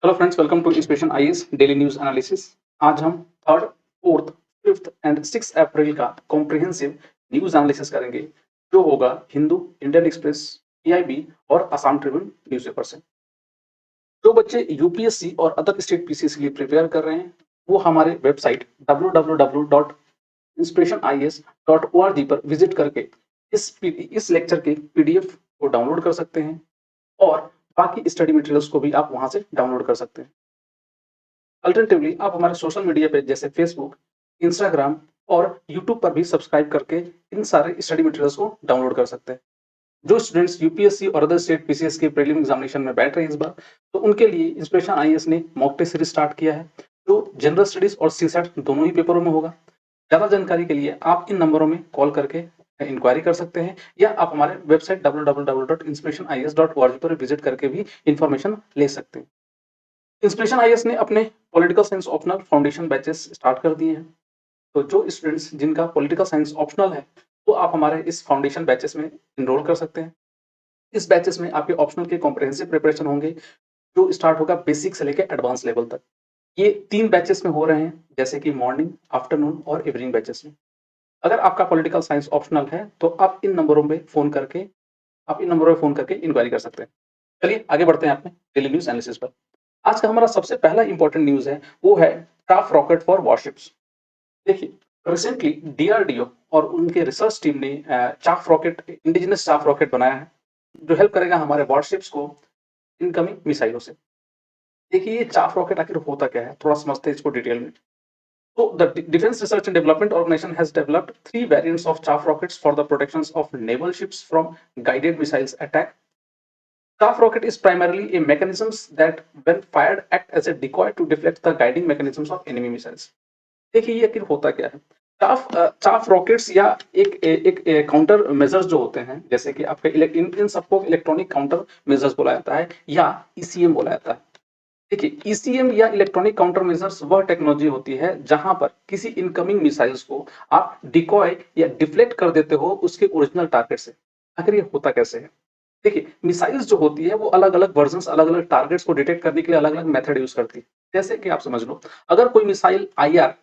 Hello friends, welcome to Inspiration IAS daily news analysis. आज हम third, fourth, fifth and 6 April का comprehensive news analysis करेंगे, जो होगा हिंदू, इंडियन एक्सप्रेस, पीआईबी और असम ट्रिब्यून न्यूज़पेपर से। जो बच्चे यूपीएससी और अदर स्टेट पीसीएस के लिए प्रिपेयर कर रहे हैं, वो हमारे वेबसाइट www.inspirationies.org पर विजिट करके इस लेक्चर के पीडीएफ को डाउनलोड कर सकते हैं और बाकी स्टडी मटेरियल्स को भी आप वहां से डाउनलोड कर सकते हैं। अल्टरनेटिवली आप हमारे सोशल मीडिया पेज जैसे फेसबुक, इंस्टाग्राम और यूट्यूब पर भी सब्सक्राइब करके इन सारे स्टडी मटेरियल्स को डाउनलोड कर सकते हैं। जो स्टूडेंट्स यूपीएससी और अदर स्टेट पीसीएस के प्रीलिम एग्जामिनेशन में बैठ रहे हैं इस बार, तो उनके लिए इंस्पिरेशन आईएएस ने मॉक टेस्ट सीरीज स्टार्ट किया है, जो जनरल स्टडीज और सीसैट दोनों ही पेपरों में होगा। ज्यादा जानकारी के लिए आप इन नंबरों में कॉल करके इंक्वायरी कर सकते हैं, या आप हमारे वेबसाइट www.inspirationies.org पर विजिट करके भी इंफॉर्मेशन ले सकते हैं। इंस्पिरेशन आईएएस ने अपने political science optional foundation batches start कर दिए हैं। तो जो स्टूडेंट्स जिनका पॉलिटिकल साइंस ऑप्शनल है, तो आप हमारे इस फाउंडेशन बैचेस में एनरोल कर सकते हैं। इस बैचेस में आपके ऑप्शनल के कॉम्प्रिहेंसिव प्रिपरेशन होंगे, जो स्टार्ट होगा बेसिक से लेकर एडवांस लेवल तक। ये 3 बैचेस में हो रहे हैं, जैसे कि मॉर्निंग, आफ्टरनून और इवनिंग बैचेस में। अगर आपका पॉलिटिकल साइंस ऑप्शनल है, तो आप इन नंबरों पे फ़ोन करके इंक्वायरी कर सकते हैं। चलिए आगे बढ़ते हैं अपने डेली न्यूज़ एनालिसिस पर। आज का हमारा सबसे पहला इंपॉर्टेंट न्यूज़ है, वो है टाफ रॉकेट फॉर वॉरशिप्स। देखिए, रिसेंटली डीआरडीओ और उनके रिसर्च टीम ने chaff rocket, indigenous chaff rocket बनाया है, जो हेल्प करेगा हमारे वॉरशिप्स को इनकमिंग मिसाइलों से। देखिए, ये चाफ रॉकेट आखिर होता क्या है, थोड़ा समझते हैं इसको डिटेल में। So the Defense Research and Development Organization has developed 3 variants of chaff rockets for the protections of naval ships from guided missiles attack. Chaff rocket is primarily a mechanisms that, when fired, act as a decoy to deflect the guiding mechanisms of enemy missiles. देखिए ये आखिर होता क्या है। Chaff rockets या एक counter measures जो होते हैं, जैसे कि आपके इन सबको इलेक्ट्रॉनिक काउंटर मेजर्स बोला जाता है, या ईसीएम बोला जाता है। देखिए, ईसीएम या इलेक्ट्रॉनिक काउंटर मेजर्स वह टेक्नोलॉजी होती है जहां पर किसी इनकमिंग मिसाइल्स को आप डिकॉय या डिफ्लेक्ट कर देते हो उसके ओरिजिनल टारगेट से। आखिर ये होता कैसे है? देखिए, मिसाइल्स जो होती है वो अलग-अलग वर्जन्स, अलग-अलग टारगेट्स को डिटेक्ट करने के लिए अलग-अलग मेथड यूज़ करती है। जैसे कि आप समझ लो, अगर कोई मिसाइल आईआर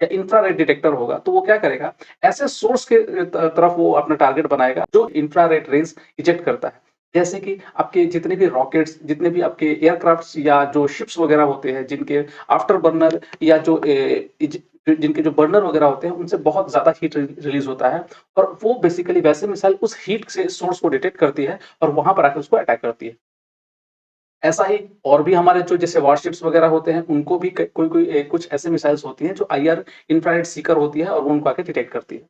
या इंफ्रारेड डिटेक्टर होगा, तो वो क्या करेगा, ऐसे सोर्स के तरफ वो अपना टारगेट बनाएगा जो इंफ्रारेड रेज इजेक्ट करता है। जैसे कि आपके जितने भी रॉकेट्स, जितने भी आपके एयरक्राफ्ट्स या जो शिप्स वगैरह होते हैं, जिनके आफ्टर बर्नर या जिनके जो बर्नर वगैरह होते हैं, उनसे बहुत ज्यादा हीट रिलीज होता है, और वो बेसिकली वैसे मिसाइल उस हीट से सोर्स को डिटेक्ट करती है और वहां पर आकर उसको अटैक करती है। ऐसा ही और भी हमारे जो जैसे वारशिप्स वगैरह होते हैं, उनको भी कुछ ऐसे मिसाइल्स होती हैं जो आईआर इंफ्रारेड सीकर होती है और वो उनको आके डिटेक्ट करती है।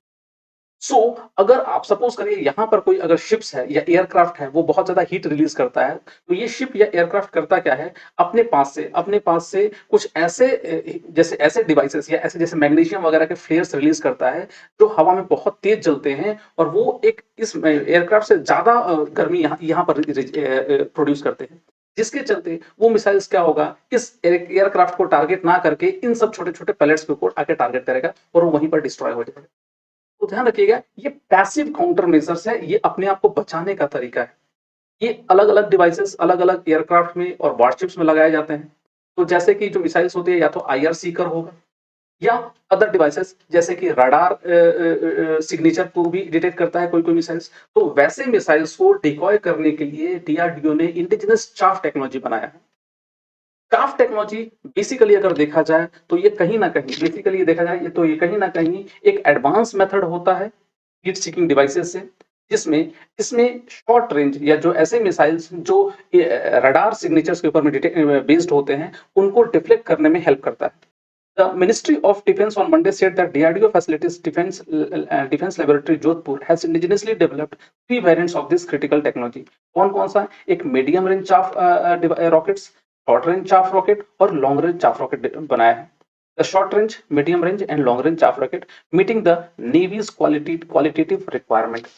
सो अगर आप सपोज करिए यहाँ पर कोई अगर शिप्स है या एयरक्राफ्ट है, वो बहुत ज्यादा हीट रिलीज करता है, तो ये शिप या एयरक्राफ्ट करता क्या है, अपने पास से कुछ ऐसे जैसे ऐसे डिवाइसेस या ऐसे जैसे मैग्नीशियम वगैरह के फ्लेयर्स रिलीज करता है, जो हवा में बहुत तेज जलते हैं, और वो एक इस एयरक्राफ्ट से ज्यादा गर्मी यहाँ यहाँ पर प्रोड्यूस करते हैं, जिसके चलते वो मिसाइल्स क्या होगा, इस एयरक्राफ्ट को टारगेट ना करके इन सब छोटे छोटे पैलेट्स के ऊपर आके टारगेट करेगा और वो वहीं पर डिस्ट्रॉय हो जाएगा। तो ध्यान रखिएगा, ये पैसिव काउंटर मेजर्स है, ये अपने आप को बचाने का तरीका है। ये अलग-अलग डिवाइसेस अलग-अलग एयरक्राफ्ट में और वारशिप्स में लगाए जाते हैं। तो जैसे कि जो मिसाइल्स होती है, या तो आईआर सीकर होगा, या अदर डिवाइसेस जैसे कि रडार सिग्नेचर को भी डिटेक्ट करता है कोई-कोई मिसाइल्स। तो वैसे मिसाइल्स को डिकॉय करने के लिए डीआरडीओ ने इंडिजिनस चाफ टेक्नोलॉजी बनाया है। चाफ टेक्नोलॉजी बेसिकली अगर देखा जाए, तो ये कहीं न कहीं बेसिकली देखा जाए, ये कहीं न कहीं एक एडवांस मेथड होता है हीट सीकिंग डिवाइसेस से, जिसमें इसमें शॉर्ट रेंज या जो ऐसे मिसाइल्स जो रडार सिग्नेचर्स के ऊपर में बेस्ड होते हैं, उनको डिफ्लेक्ट करने में हेल्प करता है। The Ministry of Defense on Monday said that DRDO facilities Defense Laboratory Jodhpur has indigenously developed 3 variants of this critical technology. कौन-कौन सा? एक medium range chaff rockets, short range chaff rocket और long range chaff rocket बनाया है। The short range, medium range and long range chaff rocket meeting the Navy's qualitative requirement.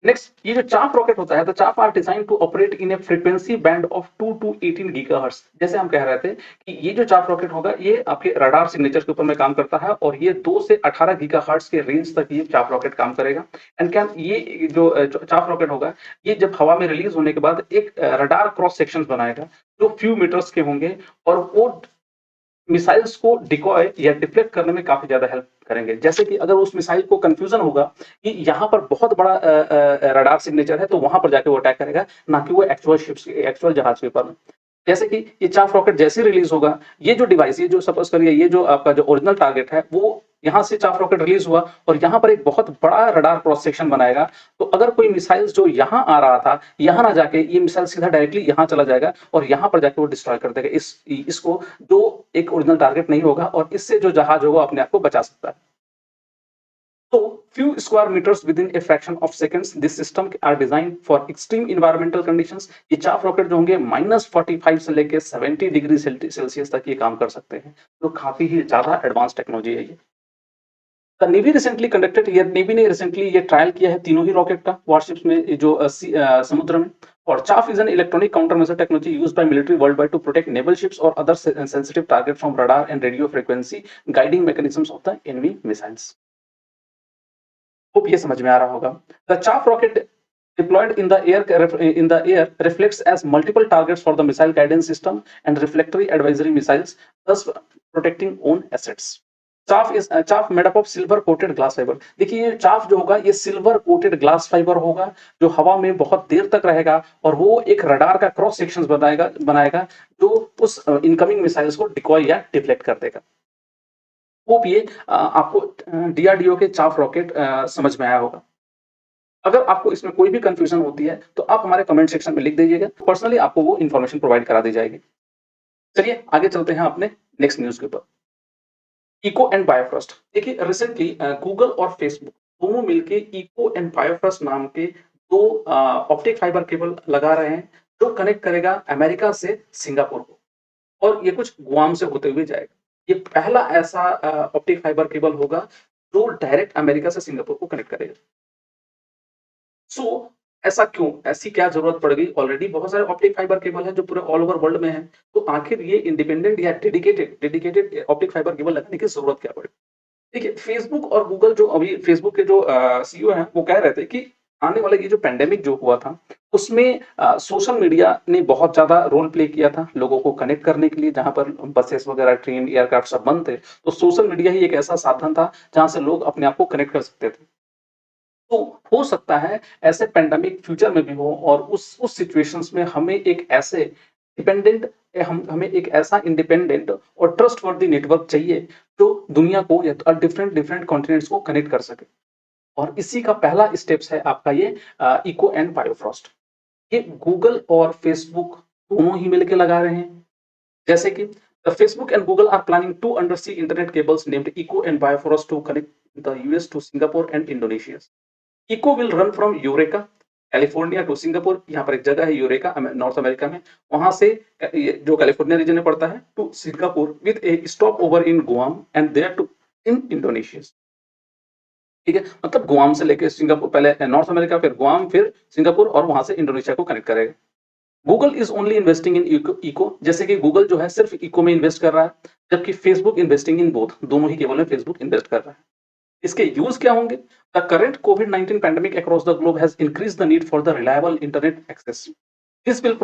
Next ये जो chaff rocket होता है, the chaff are design to operate in a frequency band of 2 to 18 gigahertz. जैसे हम कह रहे थे कि ये जो चाफ रॉकेट होगा ये आपके रडार सिग्नेचर के ऊपर में काम करता है और ये 2 से 18 गीगाहर्ट्ज के रेंज तक ये चाफ रॉकेट काम करेगा। एंड क्या ये जो चाफ रॉकेट होगा ये जब हवा में रिलीज होने के बाद एक रडार क्रॉस सेक्शंस बनाएगा जो फ्यू मीटर्स के होंगे और वो मिसाइल्स को डिकॉय या डिफ्लेक्ट करने में काफ़ी ज़्यादा हेल्प करेंगे। जैसे कि अगर उस मिसाइल को कन्फ्यूज़न होगा कि यहाँ पर बहुत बड़ा रडार सिग्नेचर है, तो वहाँ पर जाके वो अटैक करेगा, ना कि वो एक्चुअल जहाज़ के ऊपर। जैसे कि ये चाफ रॉकेट जैसे ही रिलीज़ होगा, ये जो डिवाइस, ये जो सपोज़ करिए ये जो आपका जो ओरिजिनल टारगेट है, वो यहाँ से चाफ रॉकेट रिलीज़ हुआ और यहाँ पर एक बहुत बड़ा रडार क्रॉस सेक्शन बनाएगा। तो अगर कोई मिसाइल्स जो यहाँ आ रहा था, यहाँ ना जाके ये मिसाइल सीधा डायरेक्टली यहाँ चला जाएगा और यहाँ पर जाके वो डिस्ट्रॉय कर देगा इसको, जो एक ओरिजिनल टारगेट नहीं होगा और इससे जो जहाज होगा अपने आप को बचा सकता है। तो few square meters within a fraction of seconds, this system are designed for extreme environmental conditions। ये चाफ रॉकेट जो होंगे -45 से लेके 70 डिग्री सेल्सियस तक ये काम कर सकते हैं, तो काफी ही ज्यादा एडवांस टेक्नोलॉजी है ये। नेवी रिसेंटली कंडक्टेड, ये नेवी ने रिसेंटली ये ट्रायल किया है तीनों ही रॉकेट का वारशिप्स में, ये जो समुद्र में। और chaff is an electronic countermeasure technology used by military worldwide to protect naval ships और other sensitive target from radar and radio frequency guiding mechanisms of the enemy missiles. Hope ये समझ में आ रहा होगा। The chaff rocket deployed in the air reflects as multiple targets for the missile guidance system and reflectory advisory missiles, thus protecting own assets। Chaff made up of silver coated glass fibre. देखिए ये chaff जो होगा ये silver coated glass fibre होगा जो हवा में बहुत देर तक रहेगा और वो एक रडार का क्रॉस सेक्शन बनाएगा जो उस इनकमिंग मिसाइल्स को डिकॉय या डिफ्लेक्ट कर देगा। होप ये आपको डीआरडीओ के चाफ रॉकेट समझ में आया होगा। अगर आपको इसमें कोई भी कंफ्यूजन होती है तो आप हमारे कमेंट सेक्शन में लिख दीजिएगा, पर्सनली आपको वो इन्फॉर्मेशन प्रोवाइड करा दी जाएगी। चलिए आगे चलते हैं अपने नेक्स्ट न्यूज के ऊपर। Echo and Bifrost. देखिए रिसेंटली गूगल और फेसबुक दोनों मिलके इको एंड बायोफ्रॉस्ट नाम के दो ऑप्टिक फाइबर केबल लगा रहे हैं जो कनेक्ट करेगा अमेरिका से सिंगापुर को, और ये कुछ गुआम से होते हुए जाएगा। ये पहला ऐसा ऑप्टिक फाइबर केबल होगा जो डायरेक्ट अमेरिका से सिंगापुर को कनेक्ट करेगा। सो ऐसा क्यों? ऐसी क्या ज़रूरत पड़ गई? ऑलरेडी बहुत सारे ऑप्टिक फाइबर केबल हैं जो पूरे ऑल ओवर वर्ल्ड में हैं। तो आखिर ये इंडिपेंडेंट या डेडिकेटेड ऑप्टिक फाइबर केबल लगाने की ज़रूरत क्या पड़ी? देखिए, फेसबुक और गूगल जो अभी फेसबुक के जो सीईओ हैं, वो कह रहे थे कि आने वाला ये जो पैंडेमिक जो हुआ था, उसमें सोशल मीडिया ने बहुत ज़्यादा रोल प्ले किया था, लोगों को कनेक्ट करने के लिए, जहाँ पर बसेस वगैरह, ट्रेन, एयरक्राफ्ट सब बंद थे। तो सोशल मीडिया ही एक ऐसा साधन था, जहाँ से लोग अपने आप को कनेक्ट कर सकते थे। तो हो सकता है ऐसे पैंडेमिक फ्यूचर में भी हो और उस सिचुएशंस में हमें एक ऐसे डिपेंडेंट हमें एक ऐसा इंडिपेंडेंट और ट्रस्टवर्दी नेटवर्क चाहिए जो दुनिया को या डिफरेंट डिफरेंट कॉन्टिनेंट्स को कनेक्ट कर सके। और इसी का पहला स्टेप्स है आपका ये इको एंड बायोफ्रॉस्ट। ये गूगल और फेसबुक दोनों ही मिलकर लगा रहे हैं। जैसे कि the Facebook and Google are planning to undersea internet cables named Echo and Bifrost to connect the US to Singapore and Indonesia. Echo will run from Eureka California to Singapore. यहाँ पर एक जगह है यूरेका नॉर्थ अमेरिका में, वहां से जो California reason में पड़ता है to Singapore with a stop over in Guam and there to in Indonesia. ठीक है, मतलब गुआम से लेके सिंगापुर, पहले नॉर्थ अमेरिका, फिर गुआम, फिर सिंगापुर और वहां से इंडोनेशिया को कनेक्ट करेगा। Google is only investing in Echo, जैसे कि गूगल जो है सिर्फ इको में इन्वेस्ट कर रहा है, जबकि फेसबुक इन्वेस्टिंग इन बोथ, दोनों ही केवल में फेसबुक इन्वेस्ट कर रहा है। इसके यूज क्या होंगे? द करेंट कोविड-19 pandemic across the globe has increased the need for the reliable internet access. This will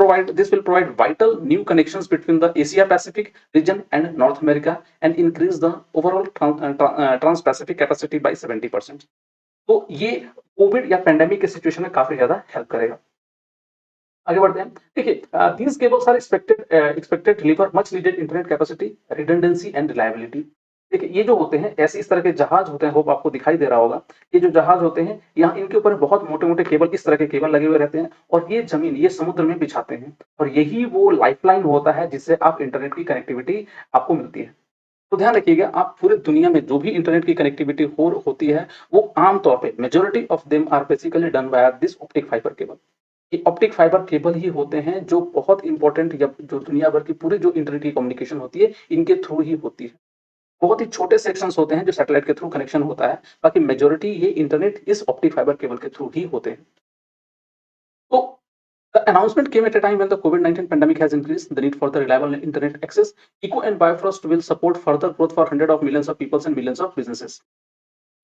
provide vital new connections between the Asia Pacific region and North America and increase the overall trans-Pacific capacity by 70%। तो ये Covid या pandemic के situation में काफी ज्यादा help करेगा। आगे बढ़ते हैं। देखिए, these cables are expected to deliver much needed internet capacity, redundancy and reliability। देखिए, ये जो होते हैं ऐसे इस तरह के जहाज होते हैं, होप आपको दिखाई दे रहा होगा। ये जो जहाज होते हैं, यहाँ इनके ऊपर बहुत मोटे-मोटे केबल, इस तरह के केबल लगे हुए रहते हैं और ये ज़मीन, ये समुद्र में बिछाते हैं और यही वो लाइफलाइन होता है जिससे आप इंटरनेट की कनेक्टिविटी आपको मिलती है। तो ध्यान रखिएगा, आप पूरे दुनिया में जो भी इंटरनेट की कनेक्टिविटी होती है, वो आम तौर पे majority of them are basically done by this optic fibre cable. ये ऑप्टिक फाइबर केबल ही होते हैं जो बहुत इंपॉर्टेंट, या जो दुनिया भर की पूरी जो इंटरनेट की कम्युनिकेशन होती है, इनके थ्रू ही होती है। बहुत ही छोटे सेक्शंस होते हैं जो सैटेलाइट के थ्रू कनेक्शन होता है, बाकी मेजॉरिटी ये इंटरनेट इस ऑप्टिक फाइबर केबल के थ्रू ही होते हैं। तो the announcement came at a time when the COVID-19 pandemic has increased the need for the reliable internet access. Eco and Bifrost will support further growth for hundreds of millions of people and millions of businesses.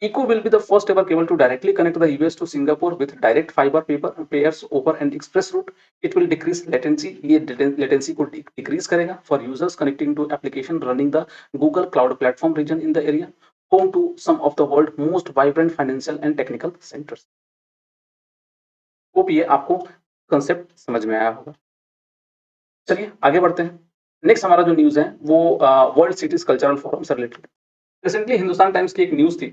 Eco will be the first ever cable to directly connect the US to Singapore with direct fiber paper pairs over an express route. It will decrease latency. ये latency को decrease करेगा for users connecting to application running the Google Cloud Platform region in the area, home to some of the world's most vibrant financial and technical centers. Hope ये आपको concept समझ में आया होगा। चलिए आगे बढ़ते हैं। नेक्स्ट हमारा जो न्यूज़ है वो वर्ल्ड सिटीज़ कल्चरल फोरम से रिलेटेड। रिसेंटली हिंदुस्तान टाइम्स की एक न्यूज़ थी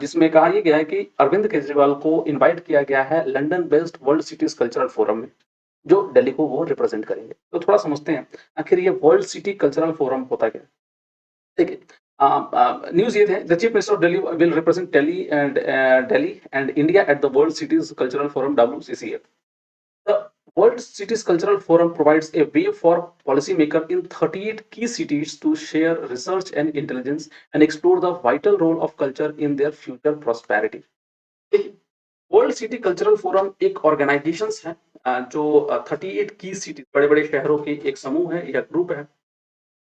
जिसमें कहा ये गया है कि अरविंद केजरीवाल को इनवाइट किया गया है London based world cities cultural forum में, जो दिल्ली को वो रिप्रेजेंट करेंगे। तो थोड़ा समझते हैं आखिर ये वर्ल्ड सिटी कल्चरल फोरम होता क्या है? देखिए न्यूज़ ये है the chief minister of Delhi will represent Delhi and India at the world cities cultural forum WCCF। The World Cities Cultural Forum provides a way for policymakers in 38 key cities to share research and intelligence and explore the vital role of culture in their future prosperity. World city cultural forum एक organisation है जो 38 की city बड़े बड़े शहरों के एक समूह है या ग्रुप है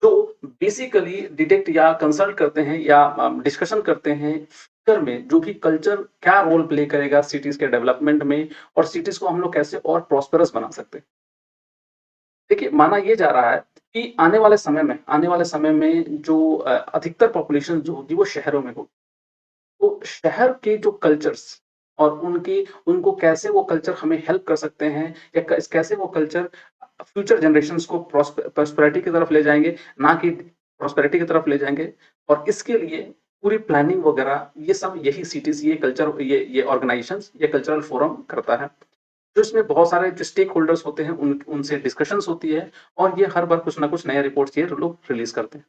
जो बेसिकली डिटेक्ट या कंसल्ट करते हैं या डिस्कशन करते हैं फ्यूचर में जो भी कल्चर क्या रोल प्ले करेगा सिटीज के डेवलपमेंट में और सिटीज को हम लोग कैसे और प्रॉस्पेरस बना सकते हैं। देखिए माना ये जा रहा है कि आने वाले समय में जो अधिकतर पॉपुलेशन जो होगी वो शहरों में होगी। तो शहर के जो कल्चर्स और उनके उनको कैसे वो कल्चर हमें हेल्प कर सकते हैं या कैसे वो कल्चर फ्यूचर जनरेशंस को प्रॉस्पेरिटी की तरफ ले जाएंगे, ना कि प्रॉस्पेरिटी की तरफ ले जाएंगे। और इसके लिए पूरी प्लानिंग वगैरह ये सब यही सिटीज ये ऑर्गेनाइजेशन ये कल्चरल फोरम करता है, जो इसमें बहुत सारे जो स्टेक होल्डर्स होते हैं उनसे डिस्कशंस होती है और ये हर बार कुछ ना कुछ नया रिपोर्ट्स ये लोग रिलीज करते हैं।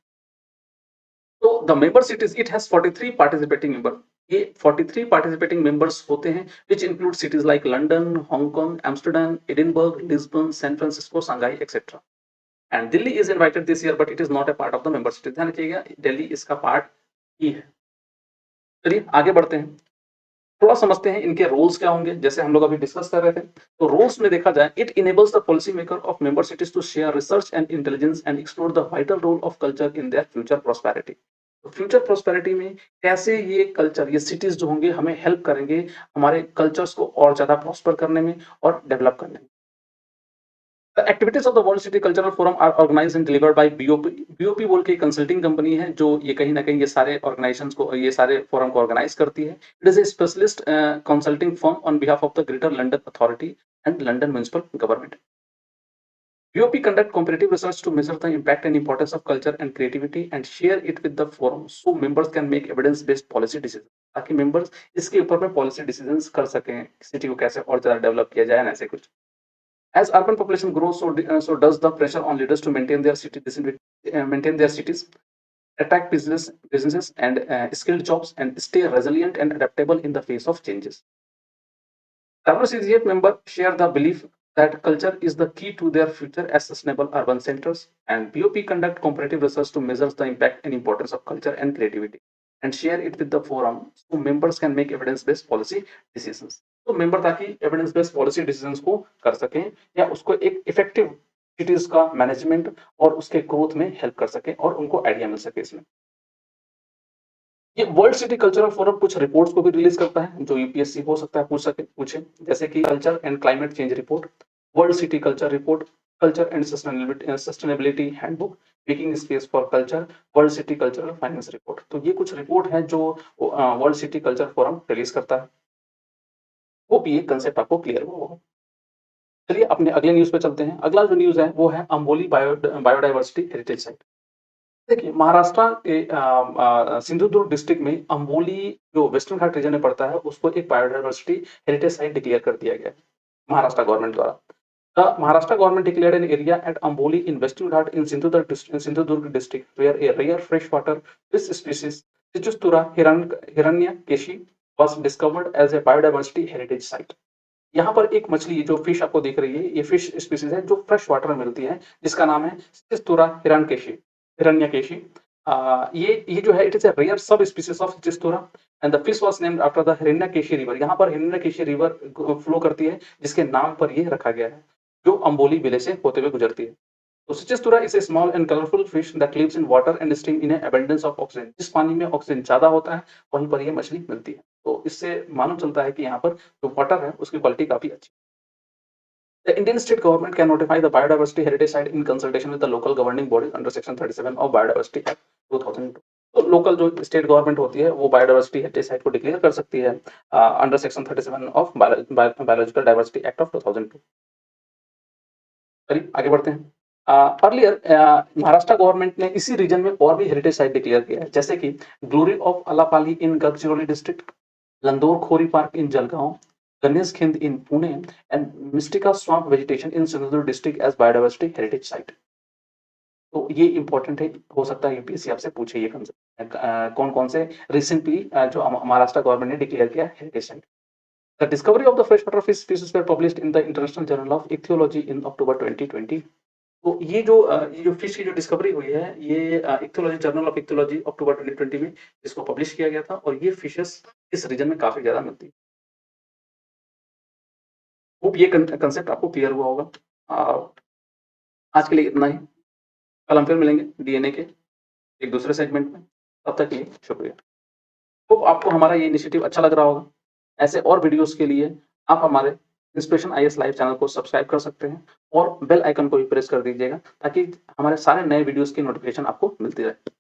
तो the member cities it has 43 participating member. ये 43 पार्टिसिपेटिंग मेंबर्स होते हैं which include cities like London, Hong Kong, Amsterdam, Edinburgh, Lisbon, San Francisco, Shanghai etcetera. And Delhi is invited this year but it is not a part of the member cities. ध्यान रखिएगा दिल्ली इसका part ही है। चलिए आगे बढ़ते हैं, थोड़ा समझते हैं इनके रोल्स क्या होंगे। जैसे हम लोग अभी डिस्कस कर रहे थे तो रोल्स में देखा जाए it enables the policy maker of member cities to share research and intelligence and explore the vital role of culture in their future prosperity. तो फ्यूचर प्रॉस्पेरिटी में कैसे ये कल्चर ये सिटीज जो होंगे हमें हेल्प करेंगे हमारे कल्चर्स को और ज्यादा प्रॉस्पर करने में और डेवलप करने में। The activities of the World City Cultural Forum are organized and delivered by BOP। BOP बोल के कंसल्टिंग कंपनी है जो ये कहीं ना कहीं ये सारे ऑर्गेनाइजेशंस को ये सारे फोरम को ऑर्गेनाइज करती है। It is a specialist consulting firm on behalf of the greater London authority and London municipal government. BOP conduct comparative research to measure the impact and importance of culture and creativity and share it with the forum so members can make evidence based policy decisions। ताकि members इसके ऊपर में policy decisions कर सकें city को कैसे और ज्यादा डेवलप किया जाए ऐसे कुछ। As urban population grows, so does the pressure on leaders to maintain their cities, attract businesses and skilled jobs, and stay resilient and adaptable in the face of changes. WCGF members share the belief that culture is the key to their future as sustainable urban centers, and BOP conduct comparative research to measure the impact and importance of culture and creativity, and share it with the forum so members can make evidence-based policy decisions। तो member ताकि evidence based policy decisions को कर सकें या उसको एक effective cities का management और उसके ग्रोथ में हेल्प कर सके और उनको आइडिया मिल सके इसमें। ये वर्ल्ड सिटी कल्चरल फोरम कुछ रिपोर्ट्स को भी रिलीज करता है जो यूपीएससी हो सकता है पूछे, जैसे कि culture and climate change report, world city culture report, culture and sustainability handbook, making space for culture, world city cultural finance report. तो ये कुछ रिपोर्ट है जो world city culture forum release करता है। वो भी एक कंसेप्ट आपको क्लियर हुआ होगा। चलिए अपने अगले न्यूज पे चलते हैं। अगला जो न्यूज है वो है अंबोली बायोडाइवर्सिटी हेरिटेज साइट। देखिए महाराष्ट्र के सिंधुदुर्ग डिस्ट्रिक्ट में अंबोली जो वेस्टर्न घाट रीजन में पड़ता है उसको एक बायोडाइवर्सिटी हेरिटेज साइट डिक्लेयर कर दिया गया है महाराष्ट्र गवर्नमेंट द्वारा। Maharashtra government declared an area at Amboli in Western Ghat in Sindhudurg district where a rare freshwater fish species Cichustura hiranyakeshi was discovered as a biodiversity heritage site। यहाँ पर एक मछली जो फिश आपको दिख रही है ये फिश स्पीसीज है जो फ्रेश वाटर में मिलती है जिसका नाम है चिस्तूरा हिरण्यकेशी। ये जो है it is a rare subspecies of Schistura and the fish was named after the Hiranyakeshi river. यहाँ पर हिरण्यकेशी रिवर फ्लो करती है जिसके नाम पर ये रखा गया है, जो अंबोली विलेज से होते हुए गुजरती है। तो Cichestura is a small and colorful fish that lives in water and stream in a abundance of oxygen। जिस पानी में ऑक्सीजन ज़्यादा होता है, वहीं पर ये मछली मिलती है। तो इससे मालूम चलता है कि यहाँ पर जो वाटर है, उसकी क्वालिटी काफ़ी अच्छी है। The Indian state government can notify the biodiversity heritage site in consultation with the local governing body under section 37 of Biodiversity Act 2002। तो लोकल जो स्टेट गवर्नमेंट होती है, वो बायोडायवर्सिटी हेरिटेज साइट को डिक्लेयर कर सकती है under section 37 of biological diversity act of 2002। चलिए आगे बढ़ते हैं। अर्लियर महाराष्ट्र गवर्नमेंट ने इसी रीजन में और भी हेरिटेज साइट डिक्लेयर किया है, जैसे कि glory of Allapalli in Gadchiroli district, Landor Khori park in Jalgaon, Ganesh Khind in Pune and Myristica swamp vegetation in Sindhudurg district as biodiversity heritage site. तो ये इंपॉर्टेंट है, हो सकता है यूपीएससी आपसे पूछे ये कंसेप्ट कौन कौन से रिसेंटली जो महाराष्ट्र गवर्नमेंट ने डिक्लेयर किया heritage site. The discovery of the freshwater fish species were published in the international journal of ichthyology in October 2020। तो ये जो फिश की जो डिस्कवरी हुई है, ये इक्थियोलॉजी जर्नल ऑफ इक्थियोलॉजी अक्टूबर 2020 में इसको पब्लिश किया गया था और ये फिशेस इस रीजन में काफ़ी ज़्यादा मिलती है। होप ये कंसेप्ट आपको क्लियर हुआ होगा। आज के लिए इतना ही। कल हम फिर मिलेंगे डीएनए के एक दूसरे सेगमेंट में। तब तक के लिए शुक्रिया। होप आपको हमारा ये इनिशिएटिव अच्छा लग रहा होगा। ऐसे और वीडियोज़ के लिए आप हमारे इंस्पिरेशन आईएएस लाइव चैनल को सब्सक्राइब कर सकते हैं और बेल आइकन को भी प्रेस कर दीजिएगा ताकि हमारे सारे नए वीडियोज़ की नोटिफ़िकेशन आपको मिलती रहे।